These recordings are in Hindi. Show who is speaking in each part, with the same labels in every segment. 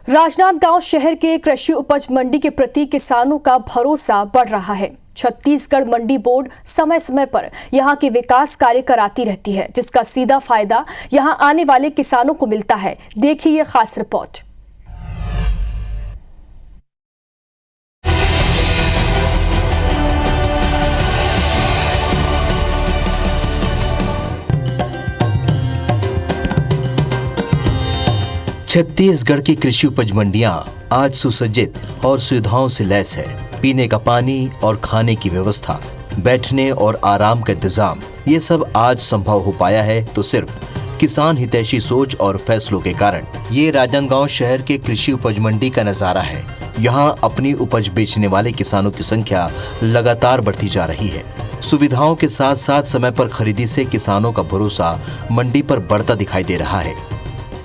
Speaker 1: राजनांदगांव शहर के कृषि उपज मंडी के प्रति किसानों का भरोसा बढ़ रहा है। छत्तीसगढ़ मंडी बोर्ड समय समय पर यहां के विकास कार्य कराती रहती है, जिसका सीधा फायदा यहां आने वाले किसानों को मिलता है। देखिए ये खास रिपोर्ट।
Speaker 2: छत्तीसगढ़ की कृषि उपज मंडियां आज सुसज्जित और सुविधाओं से लैस है। पीने का पानी और खाने की व्यवस्था, बैठने और आराम का इंतजाम, ये सब आज संभव हो पाया है तो सिर्फ किसान हितैषी सोच और फैसलों के कारण। ये राजनांदगांव शहर के कृषि उपज मंडी का नजारा है। यहाँ अपनी उपज बेचने वाले किसानों की संख्या लगातार बढ़ती जा रही है। सुविधाओं के साथ साथ समय पर खरीदी से किसानों का भरोसा मंडी पर बढ़ता दिखाई दे रहा है।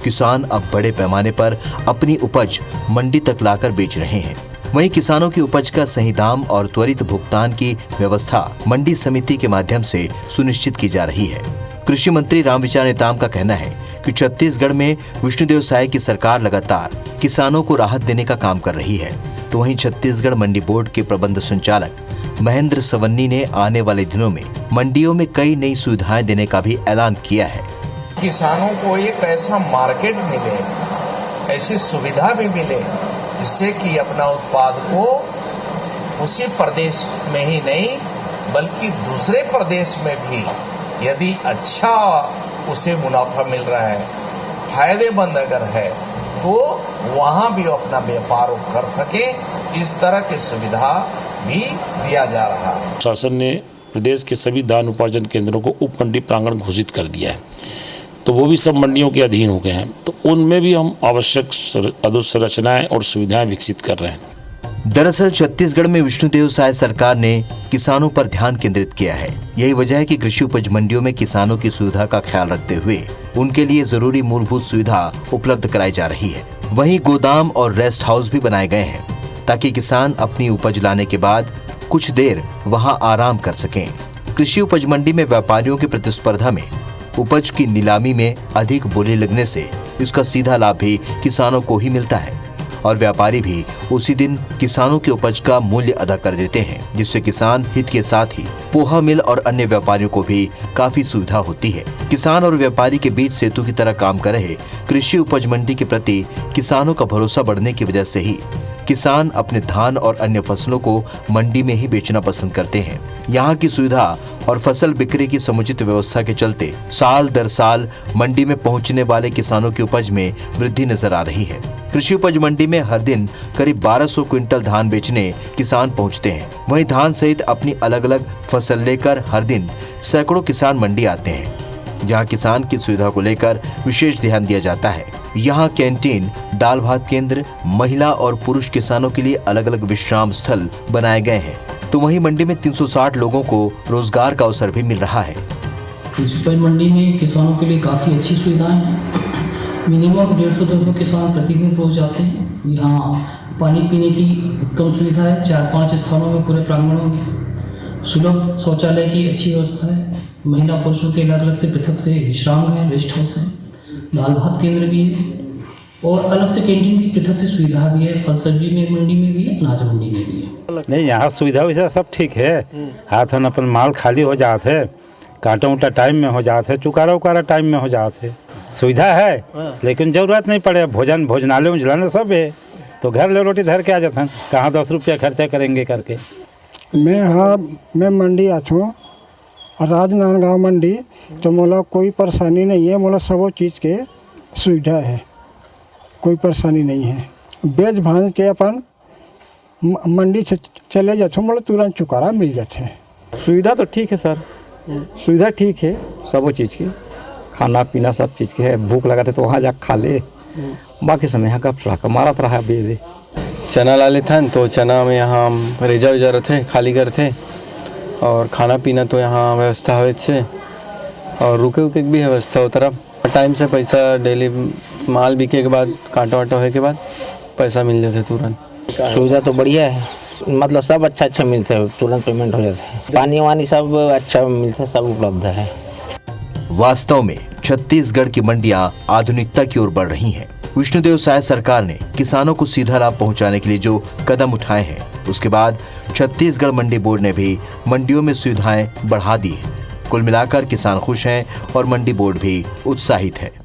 Speaker 2: किसान अब बड़े पैमाने पर अपनी उपज मंडी तक लाकर बेच रहे हैं। वहीं किसानों की उपज का सही दाम और त्वरित भुगतान की व्यवस्था मंडी समिति के माध्यम से सुनिश्चित की जा रही है। कृषि मंत्री रामविचार नेताम का कहना है कि छत्तीसगढ़ में विष्णुदेव साय की सरकार लगातार किसानों को राहत देने का काम कर रही है। तो वहीं छत्तीसगढ़ मंडी बोर्ड के प्रबंध संचालक महेंद्र सवन्नी ने आने वाले दिनों में मंडियों में कई नई सुविधाएं देने का भी ऐलान किया है।
Speaker 3: किसानों को एक ऐसा मार्केट मिले, ऐसी सुविधा भी मिले जिससे कि अपना उत्पाद को उसी प्रदेश में ही नहीं बल्कि दूसरे प्रदेश में भी यदि अच्छा उसे मुनाफा मिल रहा है, फायदेमंद अगर है, तो वहाँ भी अपना व्यापार कर सके, इस तरह की सुविधा भी दिया जा रहा है।
Speaker 4: शासन ने प्रदेश के सभी धान उपार्जन केंद्रों को उप मंडी प्रांगण घोषित कर दिया है, तो वो भी सब मंडियों के अधीन हो गए हैं। तो उनमें भी हम आवश्यक अधोसंरचनाएं और सुविधाएं विकसित कर रहे हैं।
Speaker 2: दरअसल छत्तीसगढ़ में विष्णुदेव साय सरकार ने किसानों पर ध्यान केंद्रित किया है। यही वजह है कि कृषि उपज मंडियों में किसानों की सुविधा का ख्याल रखते हुए उनके लिए जरूरी मूलभूत सुविधा उपलब्ध कराई जा रही है। वहीं गोदाम और रेस्ट हाउस भी बनाए गए हैं ताकि किसान अपनी उपज लाने के बाद कुछ देर वहां आराम कर सकें। कृषि उपज मंडी में व्यापारियों की प्रतिस्पर्धा में उपज की नीलामी में अधिक बोली लगने से इसका सीधा लाभ भी किसानों को ही मिलता है और व्यापारी भी उसी दिन किसानों की उपज का मूल्य अदा कर देते हैं, जिससे किसान हित के साथ ही पोहा मिल और अन्य व्यापारियों को भी काफी सुविधा होती है। किसान और व्यापारी के बीच सेतु की तरह काम कर रहे कृषि उपज मंडी के प्रति किसानों का भरोसा बढ़ने की वजह से ही किसान अपने धान और अन्य फसलों को मंडी में ही बेचना पसंद करते हैं। यहाँ की सुविधा और फसल बिक्री की समुचित व्यवस्था के चलते साल दर साल मंडी में पहुँचने वाले किसानों की उपज में वृद्धि नजर आ रही है। कृषि उपज मंडी में हर दिन करीब 1200 क्विंटल धान बेचने किसान पहुँचते हैं। वहीं धान सहित अपनी अलग अलग फसल लेकर हर दिन सैकड़ों किसान मंडी आते हैं, जहाँ किसान की सुविधा को लेकर विशेष ध्यान दिया जाता है। यहाँ कैंटीन, दाल भात केंद्र, महिला और पुरुष किसानों के लिए अलग अलग विश्राम स्थल बनाए गए हैं। तो वहीं मंडी में 360 लोगों को रोजगार का अवसर भी मिल रहा है।
Speaker 5: कृषि मंडी में किसानों के लिए काफ़ी अच्छी सुविधाएं हैं। मिनिमम 150-200 किसान प्रतिदिन रोज आते हैं। यहाँ पानी पीने की उत्तम सुविधा है। 4-5 स्थानों में पूरे प्रांगणों में सुलभ शौचालय की अच्छी व्यवस्था है। महिला पुरुषों के अलग अलग से पृथक से विश्राम है, रेस्ट हाउस है, दाल भात केंद्र भी है और अलग से कैंटीन की पृथक से सुविधा भी है। फल सब्जी में मंडी में भी है, अनाज मंडी में भी है।
Speaker 6: नहीं, यहाँ सुविधा वैसा सब ठीक है। हाथ में अपन माल खाली हो जाते है, कांटा उटा टाइम में हो जाते है, चुकारा उकारा टाइम में हो जाते है। सुविधा है लेकिन जरूरत नहीं पड़े। भोजनालय उजलाने सब है तो घर ले रोटी धर के आ जाते हैं। कहाँ 10 रुपया खर्चा करेंगे करके।
Speaker 7: मैं मंडी आछूँ राजनांदगांव मंडी, तो मोला कोई परेशानी नहीं है। मोला सब चीज़ के सुविधा है, कोई परेशानी नहीं है। बेच भांज के अपन मंडी से चले जाते, मोला तुरंत चुकारा मिल जाते हैं।
Speaker 8: सुविधा तो ठीक है सर, सुविधा ठीक है सब चीज़ की, खाना पीना सब चीज़ की है। भूख लगाते तो वहाँ जा खा ले, बाकी समय यहाँ का मारत रहा बेदे।
Speaker 9: चना ला लेते हैं तो चना में यहाँ रेजा वेजा रहते खाली करते और खाना पीना तो यहाँ व्यवस्था हो अच्छे और रुके उके भी व्यवस्था हो तरफ। टाइम से पैसा डेली माल बिके के बाद कांटा वाटा होने के बाद पैसा मिल जाते तुरंत।
Speaker 10: सुविधा तो बढ़िया है, मतलब सब अच्छा मिलता है, तुरंत पेमेंट हो जाता है। पानी वानी सब अच्छा मिलता है, सब उपलब्ध है।
Speaker 2: वास्तव में छत्तीसगढ़ की मंडियां आधुनिकता की ओर बढ़ रही हैं। विष्णुदेव साय सरकार ने किसानों को सीधा लाभ पहुंचाने के लिए जो कदम उठाए हैं, उसके बाद छत्तीसगढ़ मंडी बोर्ड ने भी मंडियों में सुविधाएं बढ़ा दी हैं। कुल मिलाकर किसान खुश हैं और मंडी बोर्ड भी उत्साहित है।